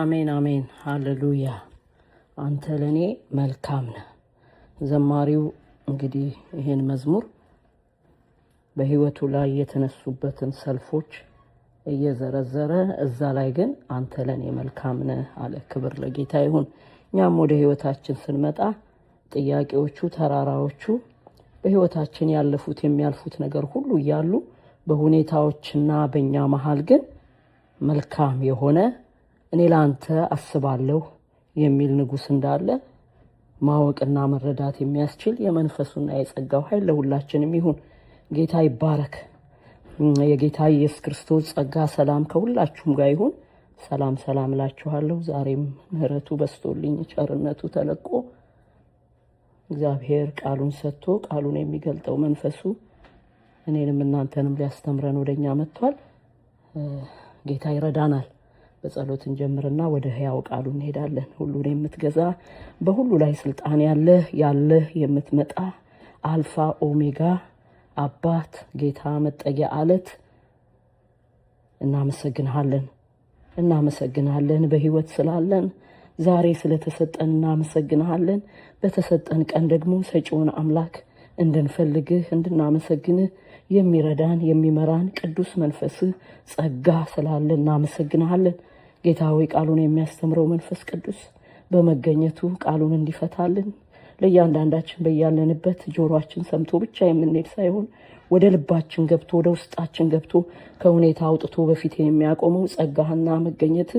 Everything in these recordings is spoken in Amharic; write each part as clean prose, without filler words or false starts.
አሜን አሜን ሃሌሉያ። አንተ ለኔ መልካም ነህ። ዘማሪው እንግዲህ ይሄን መዝሙር በህይወቱ ላይ የተነሱበትን ሰልፎች እየዘረዘረ እዛ ላይ ግን አንተ ለኔ መልካም ነህ አለ። ክብር ለጌታ ይሁን። እኛም ወደ ህይወታችን ስንመጣ ጥያቄዎቹ ተራራዎቹ በህይወታችን ያለፉት የሚያልፉት ነገር ሁሉ ያሉ በሁኔታዎችና በእኛ መሃል ግን መልካም የሆነ እኔ ላንተ አስባለሁ የሚል ንጉስ እንዳለ ማወቅና መረዳት የሚያስችል የመንፈሱና የጸጋው ኃይል ለሁላችንም ይሁን። ጌታ ይባረክ። የጌታ ኢየሱስ ክርስቶስ ጸጋ ሰላም ከሁላችሁም ጋር ይሁን። ሰላም ሰላም እላችኋለሁ። ዛሬም ምህረቱ በስቶልኝ ቸርነቱ ተለቆ እግዚአብሔር ቃሉን ሰጥቶ ቃሉን የሚገልጠው መንፈሱ እኔንም እናንተንም ሊያስተምረን ወደኛ መጥቷል። ጌታ ይረዳናል። በጸሎት እንጀምርና ወደ ሕያው ቃሉ እንሄዳለን። ሁሉን የምትገዛ በሁሉ ላይ ስልጣን ያለህ የምትመጣ አልፋ ኦሜጋ አባት ጌታ መጠጊያ አለት እናመሰግናለን በህይወት ስላለን ዛሬ ስለተሰጠን እናመሰግናለን። በተሰጠን ቀን ደግሞ ሰጪውን አምላክ እንድንፈልግህ እንድናመሰግንህ የሚረዳን የሚመራን ቅዱስ መንፈስህ ጸጋ ስላለ እናመሰግናለን። ጌታ ሆይ ቃሉን የሚያስተምረው መንፈስ ቅዱስ በመገኘቱ ቃሉን እንዲፈታልን ለእያንዳንዳችን በያለንበት ጆሮአችን ሰምቶ ብቻ የምንሄድ ሳይሆን ወደ ልባችን ገብቶ ወደ ውስጣችን ገብቶ ከሁኔታ አውጥቶ በፊት የሚያቆመው ጸጋህና መገኘት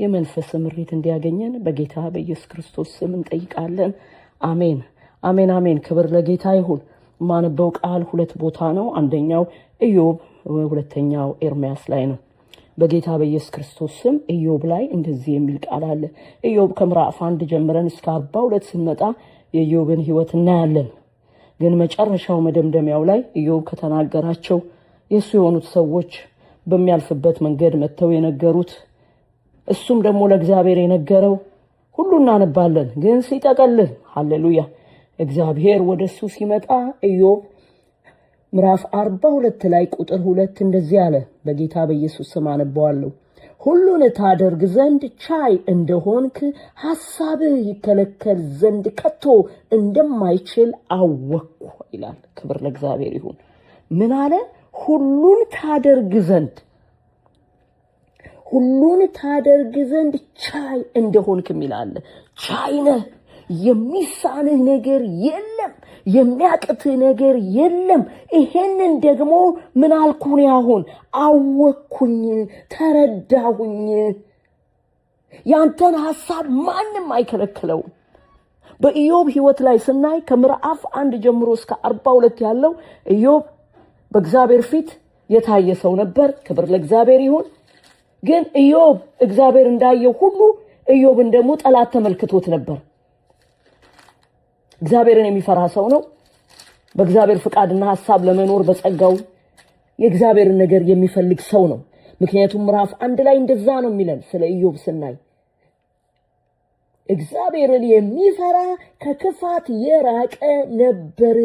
የመንፈስ ምሪት እንዲያገኘን በጌታ በኢየሱስ ክርስቶስ ስም እንጠይቃለን። አሜን አሜን አሜን። ክብር ለጌታ ይሁን። ማነበው ቃል ሁለት ቦታ ነው። አንደኛው ኢዮብ፣ ሁለተኛው ኤርምያስ ላይ ነው። በጌታ በኢየሱስ ክርስቶስ ስም ኢዮብ ላይ እንደዚህ የሚል ቃል አለ። ኢዮብ ከምዕራፍ 1 ጀምረን እስከ 42 ስንመጣ የኢዮብን ህይወት እናያለን። ግን መጨረሻው መደምደሚያው ላይ ኢዮብ ከተናገራቸው የሱ የሆኑት ሰዎች በሚያልፍበት መንገድ መተው የነገሩት እሱም ደግሞ ለእግዚአብሔር የነገረው ሁሉ እናነባለን። ግን ሲጠቀልል ሃሌሉያ እግዚአብሔር ወደሱ ሲመጣ ኢዮብ ምዕራፍ 42 ላይ ቁጥር 2 እንደዚህ አለ። በጌታ በኢየሱስ ስም አነባዋለሁ። ሁሉን ታደርግ ዘንድ ቻይ እንደሆንክ ሐሳብህ ይከለከል ዘንድ ከቶ እንደማይችል አወቅኩ ይላል። ክብር ለእግዚአብሔር ይሁን። ምን አለ? ሁሉን ታደርግ ዘንድ ቻይ እንደሆንክ ይላል። ቻይ ነህ። የሚሳንህ ነገር የለም፣ የሚያቅትህ ነገር የለም። ይሄንን ደግሞ ምን አልኩኝ? አሁን አወቅኩኝ፣ ተረዳሁኝ። ያንተን ሐሳብ ማንም አይከለክለው። በኢዮብ ህይወት ላይ ስናይ ከምዕራፍ 1 ጀምሮ እስከ 42 ያለው ኢዮብ በእግዚአብሔር ፊት የታየ ሰው ነበር። ክብር ለእግዚአብሔር ይሁን። ግን ኢዮብ እግዚአብሔር እንዳየው ሁሉ ኢዮብን ደግሞ ጠላት ተመልክቶት ነበር። እግዚአብሔርን የሚፈራ ሰው ነው። በእግዚአብሔር ፍቃድና ሐሳብ ለመኖር በጸጋው የእግዚአብሔርን ነገር የሚፈልግ ሰው ነው። ምክንያቱም ምዕራፍ 1 ላይ እንደዛ ነው የሚለን ስለ ኢዮብ ስናይ እግዚአብሔርን የሚፈራ ከክፋት የራቀ ነበር።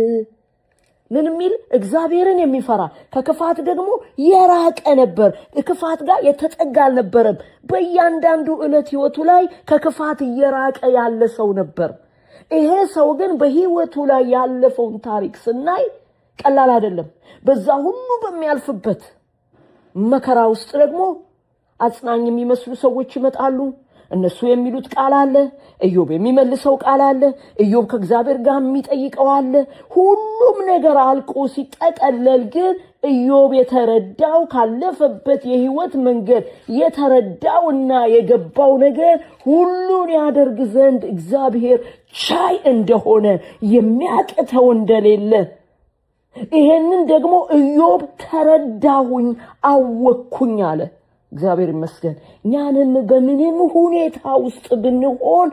ምን የሚል? እግዚአብሔርን የሚፈራ ከክፋት ደግሞ የራቀ ነበር። ከክፋት ጋር የተጠጋ አልነበረም። በእያንዳንዱ ዕለት ህይወቱ ላይ ከክፋት የራቀ ያለ ሰው ነበር። ይሄ ሰው ግን በህይወቱ ላይ ያለፈውን ታሪክ ስናይ ቀላል አይደለም። በዛ ሁሉ በሚያልፍበት መከራ ውስጥ ደግሞ አጽናኝ የሚመስሉ ሰዎች ይመጣሉ። እነሱ የሚሉት ቃል አለ፣ ኢዮብ የሚመልሰው ቃል አለ፣ ኢዮብ ከእግዚአብሔር ጋር የሚጠይቀው አለ። ሁሉም ነገር አልቆ ሲጠቀለል ግን ኢዮብ የተረዳው ካለፈበት የህይወት መንገድ የተረዳውና የገባው ነገር ሁሉን ያደርግ ዘንድ እግዚአብሔር ቻይ እንደሆነ የሚያቅተው እንደሌለ ይሄንን ደግሞ ኢዮብ ተረዳሁኝ አወቅኩኝ አለ። እግዚአብሔር ይመስገን። እኛንም በምንም ሁኔታ ውስጥ ብንሆን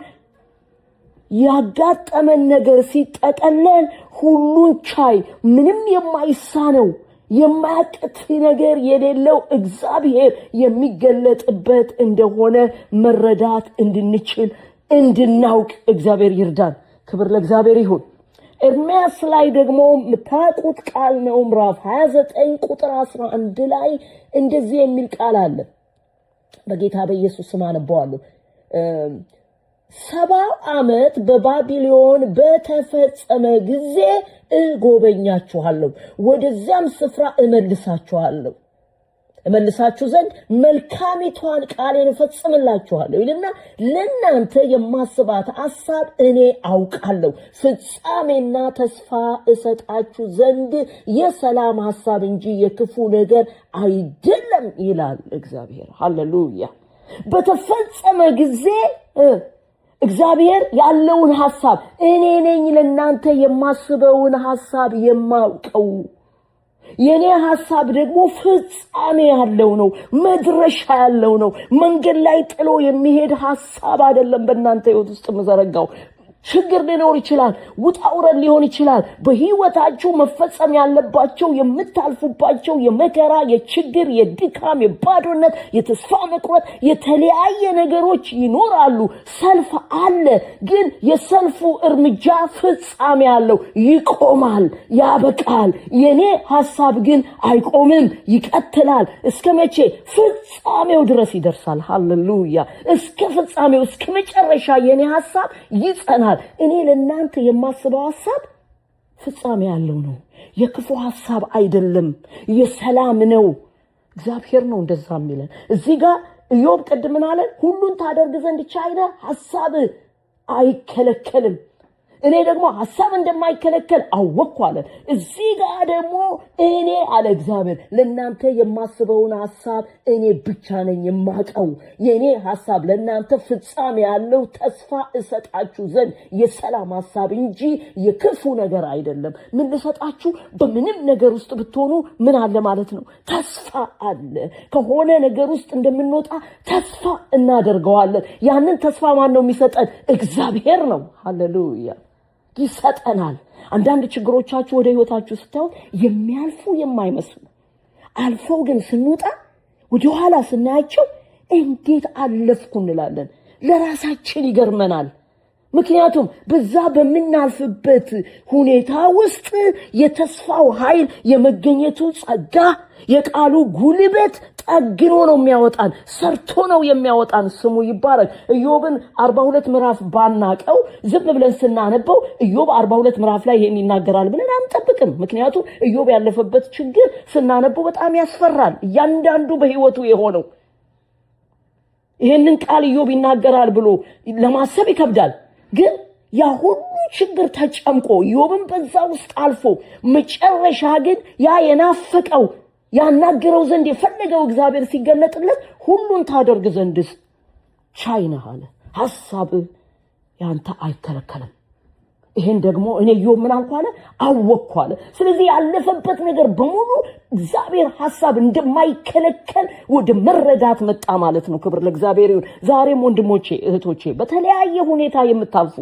ያጋጠመን ነገር ሲጠቀለል ሁሉን ቻይ ምንም የማይሳነው የማያቅት ነገር የሌለው እግዚአብሔር የሚገለጥበት እንደሆነ መረዳት እንድንችል እንድናውቅ እግዚአብሔር ይርዳን። ክብር ለእግዚአብሔር ይሁን። ኤርምያስ ላይ ደግሞ የምታውቁት ቃል ነው። ምዕራፍ 29 ቁጥር 11 ላይ እንደዚህ የሚል ቃል አለ። በጌታ በኢየሱስ ስም አነበዋለሁ። 70 ዓመት በባቢሎን በተፈጸመ ጊዜ እጎበኛችኋለሁ፣ ወደዚያም ስፍራ እመልሳችሁ ዘንድ መልካሚቷን ቃሌን እፈጽምላችኋለሁ ይልና ለእናንተ የማስባት ሐሳብ እኔ አውቃለሁ፣ ፍጻሜና ተስፋ እሰጣችሁ ዘንድ የሰላም ሐሳብ እንጂ የክፉ ነገር አይደለም ይላል እግዚአብሔር። ሃሌሉያ። በተፈጸመ ጊዜ እግዚአብሔር ያለውን ሐሳብ እኔ ነኝ ለእናንተ የማስበውን ሐሳብ የማውቀው። የኔ ሐሳብ ደግሞ ፍጻሜ ያለው ነው፣ መድረሻ ያለው ነው። መንገድ ላይ ጥሎ የሚሄድ ሐሳብ አይደለም። በእናንተ ህይወት ውስጥ መዘረጋው ችግር ሊኖር ይችላል፣ ውጣውረድ ሊሆን ይችላል። በህይወታችሁ መፈጸም ያለባቸው የምታልፉባቸው የመከራ፣ የችግር፣ የድካም፣ የባዶነት፣ የተስፋ መቁረጥ የተለያየ ነገሮች ይኖራሉ። ሰልፍ አለ። ግን የሰልፉ እርምጃ ፍጻሜ ያለው ይቆማል፣ ያበቃል። የኔ ሐሳብ ግን አይቆምም፣ ይቀጥላል። እስከ መቼ? ፍጻሜው ድረስ ይደርሳል። ሃሌሉያ። እስከ ፍጻሜው እስከ መጨረሻ የኔ ሐሳብ ይጸናል። እኔ ለእናንተ የማስበው ሐሳብ ፍጻሜ ያለው ነው። የክፉ ሐሳብ አይደለም፣ የሰላም ነው። እግዚአብሔር ነው እንደዛ የሚለን። እዚህ ጋር ኢዮብ ቅድም ምን አለ? ሁሉን ታደርግ ዘንድ ቻይ ነህ፣ ሐሳብ አይከለከልም። እኔ ደግሞ ሐሳብ እንደማይከለከል አወቅኩ አለ። እዚህ ጋር ደግሞ እኔ አለ እግዚአብሔር ለእናንተ የማስበውን ሐሳብ እኔ ብቻ ነኝ የማውቀው። የኔ ሐሳብ ለእናንተ ፍጻሜ ያለው ተስፋ እሰጣችሁ ዘንድ የሰላም ሐሳብ እንጂ የክፉ ነገር አይደለም። ምን ልሰጣችሁ? በምንም ነገር ውስጥ ብትሆኑ ምን አለ ማለት ነው? ተስፋ አለ። ከሆነ ነገር ውስጥ እንደምንወጣ ተስፋ እናደርገዋለን። ያንን ተስፋ ማን ነው የሚሰጠን? እግዚአብሔር ነው። ሃሌሉያ። ይሰጠናል። አንዳንድ ችግሮቻችሁ ወደ ህይወታችሁ ስታዩ የሚያልፉ የማይመስሉ አልፈው ግን ስንወጣ ወደ ኋላ ስናያቸው እንዴት አለፍኩ እንላለን። ለራሳችን ይገርመናል። ምክንያቱም በዛ በመናልፍበት ሁኔታ ውስጥ የተስፋው ኃይል፣ የመገኘቱ ጸጋ፣ የቃሉ ጉልበት ጠግኖ ነው የሚያወጣን፣ ሰርቶ ነው የሚያወጣን። ስሙ ይባረክ። ኢዮብን 42 ምዕራፍ ባናቀው ዝም ብለን ስናነበው ኢዮብ 42 ምዕራፍ ላይ ይሄን ይናገራል ብለን አንጠብቅም። ምክንያቱም ኢዮብ ያለፈበት ችግር ስናነበው በጣም ያስፈራል። እያንዳንዱ በህይወቱ የሆነው ይሄንን ቃል ኢዮብ ይናገራል ብሎ ለማሰብ ይከብዳል። ግን ያ ሁሉ ችግር ተጨምቆ ኢዮብን በዛ ውስጥ አልፎ መጨረሻ ግን ያ የናፈቀው ያናገረው ዘንድ የፈለገው እግዚአብሔር ሲገለጥለት ሁሉን ታደርግ ዘንድ ቻይ ነህ አለ። ሐሳብ ያንተ አይከለከልም። ይሄን ደግሞ እኔ ኢዮብ ምን አልኩ አለ? አወቅኩ አለ። ስለዚህ ያለፈበት ነገር በሙሉ እግዚአብሔር ሐሳብ እንደማይከለከል ወደ መረዳት መጣ ማለት ነው። ክብር ለእግዚአብሔር ይሁን። ዛሬም ወንድሞቼ እህቶቼ በተለያየ ሁኔታ የምታልፉ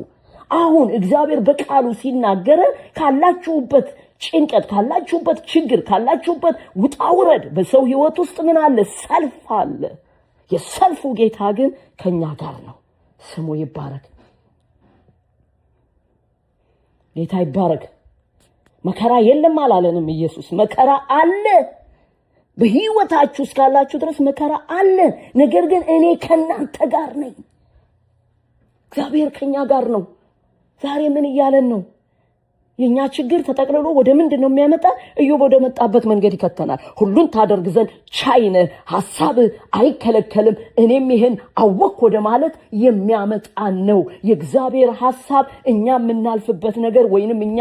አሁን እግዚአብሔር በቃሉ ሲናገር ካላችሁበት ጭንቀት፣ ካላችሁበት ችግር፣ ካላችሁበት ውጣውረድ በሰው ህይወት ውስጥ ምን አለ? ሰልፍ አለ። የሰልፉ ጌታ ግን ከኛ ጋር ነው። ስሙ ይባረክ። ጌታ ይባረክ። መከራ የለም አላለንም ኢየሱስ። መከራ አለ። በህይወታችሁ እስካላችሁ ድረስ መከራ አለ። ነገር ግን እኔ ከናንተ ጋር ነኝ። እግዚአብሔር ከኛ ጋር ነው። ዛሬ ምን እያለን ነው? የኛ ችግር ተጠቅልሎ ወደ ምንድነው የሚያመጣ? ኢዮብ ወደ መጣበት መንገድ ይከተናል። ሁሉን ታደርግ ዘንድ ቻይነ ሐሳብ አይከለከልም እኔም ይሄን አወቅ ወደ ማለት የሚያመጣ ነው። የእግዚአብሔር ሐሳብ እኛ የምናልፍበት ነገር ወይንም እኛ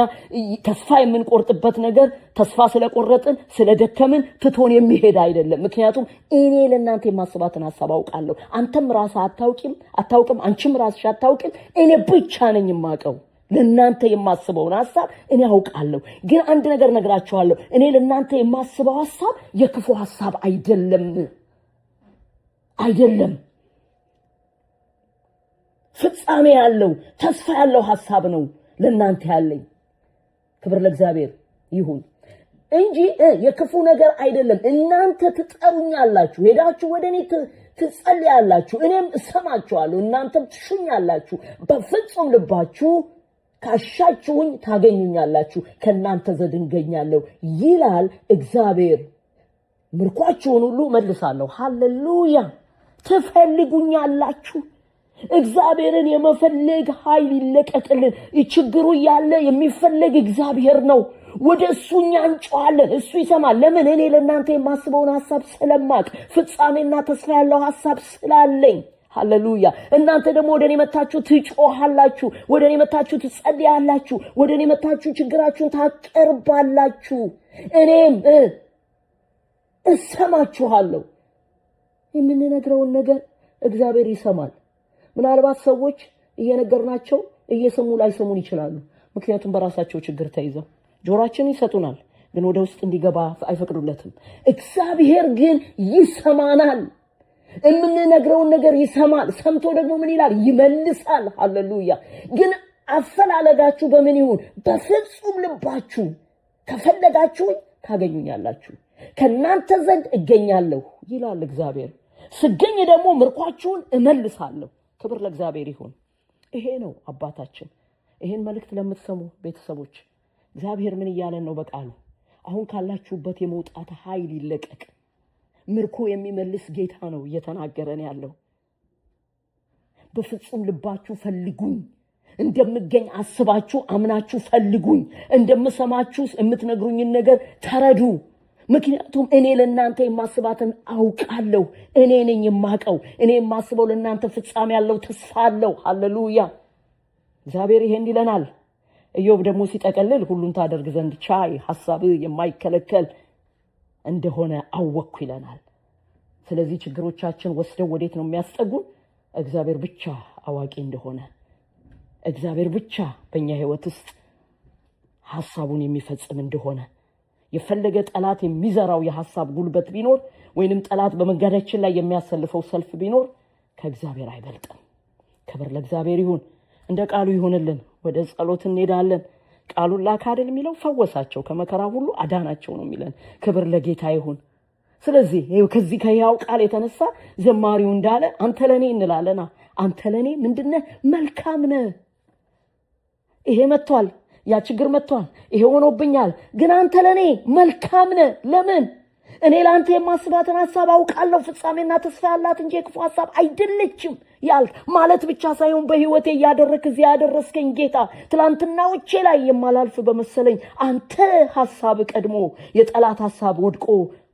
ተስፋ የምንቆርጥበት ነገር ተስፋ ስለቆረጥን ስለደከምን ትቶን የሚሄድ አይደለም። ምክንያቱም እኔ ለእናንተ የማስባትን ሐሳብ አውቃለሁ። አንተም ራስህ አታውቅም፣ አንቺም ራስሽ አታውቅም። እኔ ብቻ ነኝ የማውቀው። ለእናንተ የማስበውን ሐሳብ እኔ አውቃለሁ። ግን አንድ ነገር ነግራችኋለሁ። እኔ ለእናንተ የማስበው ሐሳብ የክፉ ሐሳብ አይደለም። ፍጻሜ ያለው ተስፋ ያለው ሐሳብ ነው ለእናንተ ያለኝ። ክብር ለእግዚአብሔር ይሁን እንጂ የክፉ ነገር አይደለም። እናንተ ትጠሩኛላችሁ፣ ሄዳችሁ ወደኔ ትጸልያላችሁ፣ እኔም እሰማችኋለሁ፣ እናንተም ትሹኛላችሁ። በፍጹም ልባችሁ ካሻችሁኝ ታገኙኛላችሁ፣ ከእናንተ ዘንድ እገኛለሁ ይላል እግዚአብሔር። ምርኳችሁን ሁሉ መልሳለሁ። ሃሌሉያ። ትፈልጉኛላችሁ። እግዚአብሔርን የመፈለግ ኃይል ይለቀቅልን። ችግሩ ያለ የሚፈለግ እግዚአብሔር ነው። ወደ እሱኛ እንጮሃለን፣ እሱ ይሰማል። ለምን? እኔ ለእናንተ የማስበውን ሐሳብ ስለማቅ፣ ፍጻሜና ተስፋ ያለው ሐሳብ ስላለኝ። ሃሌሉያ። እናንተ ደግሞ ወደኔ መጣችሁ ትጮሃላችሁ፣ ወደኔ መጣችሁ ትጸልያላችሁ፣ ወደኔ መጣችሁ ችግራችሁን ታቀርባላችሁ፣ እኔም እሰማችኋለሁ። የምንነግረውን ነገር እግዚአብሔር ይሰማል። ምናልባት ሰዎች እየነገርናቸው እየሰሙ ላይሰሙን ይችላሉ። ምክንያቱም በራሳቸው ችግር ተይዘው ጆሮአችንን ይሰጡናል፣ ግን ወደ ውስጥ እንዲገባ አይፈቅዱለትም። እግዚአብሔር ግን ይሰማናል። የምንነግረውን ነገር ይሰማል። ሰምቶ ደግሞ ምን ይላል? ይመልሳል። ሃሌሉያ። ግን አፈላለጋችሁ በምን ይሁን? በፍጹም ልባችሁ ከፈለጋችሁኝ ታገኙኛላችሁ፣ ከእናንተ ዘንድ እገኛለሁ ይላል እግዚአብሔር። ስገኝ ደግሞ ምርኳችሁን እመልሳለሁ። ክብር ለእግዚአብሔር ይሁን። ይሄ ነው አባታችን። ይሄን መልእክት ለምትሰሙ ቤተሰቦች እግዚአብሔር ምን እያለን ነው? በቃሉ አሁን ካላችሁበት የመውጣት ኃይል ይለቀቅ። ምርኮ የሚመልስ ጌታ ነው እየተናገረን ያለው። በፍጹም ልባችሁ ፈልጉኝ፣ እንደምገኝ አስባችሁ አምናችሁ ፈልጉኝ፣ እንደምሰማችሁ የምትነግሩኝን ነገር ተረዱ። ምክንያቱም እኔ ለእናንተ የማስባትን አውቃለሁ። እኔ ነኝ የማውቀው። እኔ የማስበው ለእናንተ ፍጻሜ ያለው ተስፋ አለው። ሃሌሉያ። እግዚአብሔር ይሄን ይለናል። ኢዮብ ደግሞ ሲጠቀልል ሁሉን ታደርግ ዘንድ ቻይ ሐሳብ የማይከለከል እንደሆነ አወቅኩ ይለናል። ስለዚህ ችግሮቻችን ወስደው ወዴት ነው የሚያስጠጉን? እግዚአብሔር ብቻ አዋቂ እንደሆነ፣ እግዚአብሔር ብቻ በእኛ ህይወት ውስጥ ሐሳቡን የሚፈጽም እንደሆነ፣ የፈለገ ጠላት የሚዘራው የሐሳብ ጉልበት ቢኖር ወይንም ጠላት በመንገዳችን ላይ የሚያሰልፈው ሰልፍ ቢኖር ከእግዚአብሔር አይበልጥም። ክብር ለእግዚአብሔር ይሁን። እንደ ቃሉ ይሁንልን። ወደ ጸሎት እንሄዳለን። ቃሉን ላከ አይደል የሚለው? ፈወሳቸው ከመከራ ሁሉ አዳናቸው ነው የሚለን። ክብር ለጌታ ይሁን። ስለዚህ ከዚህ ከያው ቃል የተነሳ ዘማሪው እንዳለ አንተ ለኔ እንላለና፣ አንተ ለኔ ምንድነህ? መልካም ነህ። ይሄ መጥቷል፣ ያ ችግር መጥቷል፣ ይሄ ሆኖብኛል፣ ግን አንተ ለኔ መልካም ነህ። ለምን? እኔ ለአንተ የማስባትን ሐሳብ አውቃለሁ፣ ፍጻሜና ተስፋ ያላት እንጂ የክፉ ሐሳብ አይደለችም ያልክ ማለት ብቻ ሳይሆን በህይወቴ ያደረክ እዚህ ያደረስከኝ ጌታ ትላንትናዎቼ ላይ የማላልፍ በመሰለኝ አንተ ሐሳብ ቀድሞ የጠላት ሐሳብ ወድቆ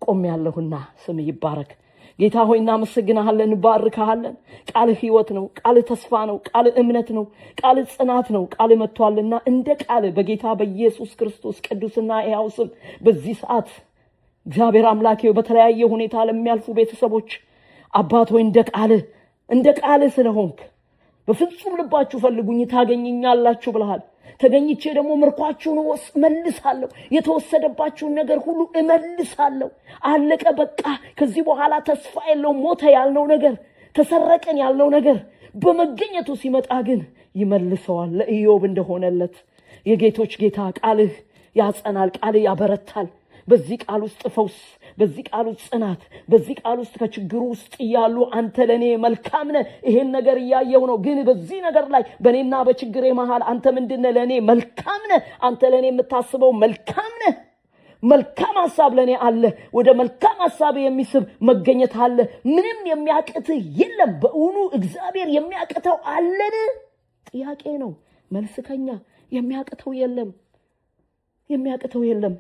ቆሜያለሁና ስም ይባረክ። ጌታ ሆይ እናመሰግናለን፣ እንባርካለን። ቃል ህይወት ነው፣ ቃል ተስፋ ነው፣ ቃል እምነት ነው፣ ቃል ጽናት ነው። ቃል መጥቷልና እንደ ቃል በጌታ በኢየሱስ ክርስቶስ ቅዱስና ሕያው ስም በዚህ ሰዓት እግዚአብሔር አምላኬው በተለያየ ሁኔታ ለሚያልፉ ቤተሰቦች አባት ሆይ እንደ ቃል ስለሆንክ በፍጹም ልባችሁ ፈልጉኝ ታገኙኛላችሁ ብለሃል። ተገኝቼ ደግሞ ምርኳችሁን መልሳለሁ፣ የተወሰደባችሁን ነገር ሁሉ እመልሳለሁ። አለቀ በቃ። ከዚህ በኋላ ተስፋ የለውም። ሞተ ያልነው ነገር፣ ተሰረቀን ያልነው ነገር በመገኘቱ ሲመጣ ግን ይመልሰዋል። ለኢዮብ እንደሆነለት የጌቶች ጌታ ቃልህ ያጸናል፣ ቃልህ ያበረታል። በዚህ ቃል ውስጥ ፈውስ፣ በዚህ ቃል ውስጥ ጽናት፣ በዚህ ቃል ውስጥ ከችግሩ ውስጥ ያሉ አንተ ለኔ መልካም ነህ። ይሄን ነገር ያየው ነው፣ ግን በዚህ ነገር ላይ በኔና በችግሬ መሃል አንተ ምንድነህ? ለኔ መልካም ነህ። አንተ ለኔ የምታስበው መልካም ነህ። መልካም ሐሳብ ለኔ አለ። ወደ መልካም ሐሳብ የሚስብ መገኘት አለ። ምንም የሚያቅትህ የለም። በእውኑ እግዚአብሔር የሚያቅተው አለን? ጥያቄ ነው። መልስ ከኛ የሚያቅተው የለም። የሚያቅተው የለም።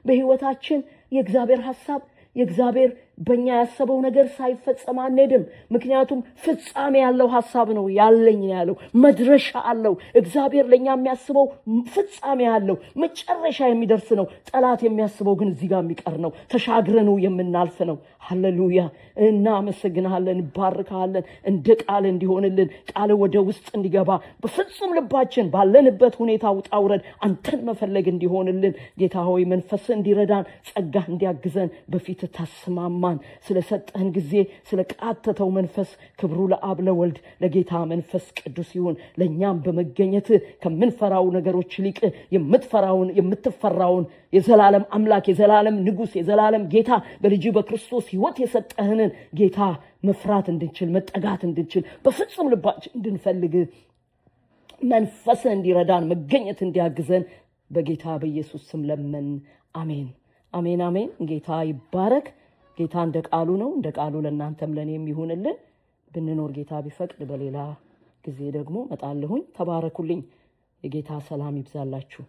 በህይወታችን የእግዚአብሔር ሐሳብ የእግዚአብሔር በእኛ ያሰበው ነገር ሳይፈጸም አንሄድም። ምክንያቱም ፍጻሜ ያለው ሐሳብ ነው ያለኝ ያለው፣ መድረሻ አለው። እግዚአብሔር ለኛ የሚያስበው ፍጻሜ ያለው መጨረሻ የሚደርስ ነው። ጠላት የሚያስበው ግን እዚህ ጋር የሚቀር ነው፣ ተሻግረነው የምናልፍ ነው። ሃሌሉያ! እናመሰግናለን፣ እንባርካለን። እንደ ቃል እንዲሆንልን፣ ቃል ወደ ውስጥ እንዲገባ በፍጹም ልባችን ባለንበት ሁኔታ ውጣ ውረድ አንተን መፈለግ እንዲሆንልን ጌታ ሆይ መንፈስ እንዲረዳን፣ ጸጋ እንዲያግዘን በፊት ተስማማን። ስለሰጠን ጊዜ ስለቃተተው መንፈስ ክብሩ ለአብ ለወልድ ለጌታ መንፈስ ቅዱስ ይሁን። ለኛም በመገኘት ከምንፈራው ነገሮች ይልቅ የምትፈራውን የዘላለም አምላክ የዘላለም ንጉስ የዘላለም ጌታ በልጅ በክርስቶስ ሕይወት የሰጠህንን ጌታ መፍራት እንድንችል መጠጋት እንድንችል በፍጹም ልባችን እንድንፈልግ መንፈስ እንዲረዳን መገኘት እንዲያግዘን በጌታ በኢየሱስ ስም ለመን። አሜን አሜን አሜን። ጌታ ይባረክ። ጌታ እንደ ቃሉ ነው። እንደ ቃሉ ለእናንተም ለእኔም ይሁንልን። ብንኖር ጌታ ቢፈቅድ በሌላ ጊዜ ደግሞ መጣለሁኝ። ተባረኩልኝ። የጌታ ሰላም ይብዛላችሁ።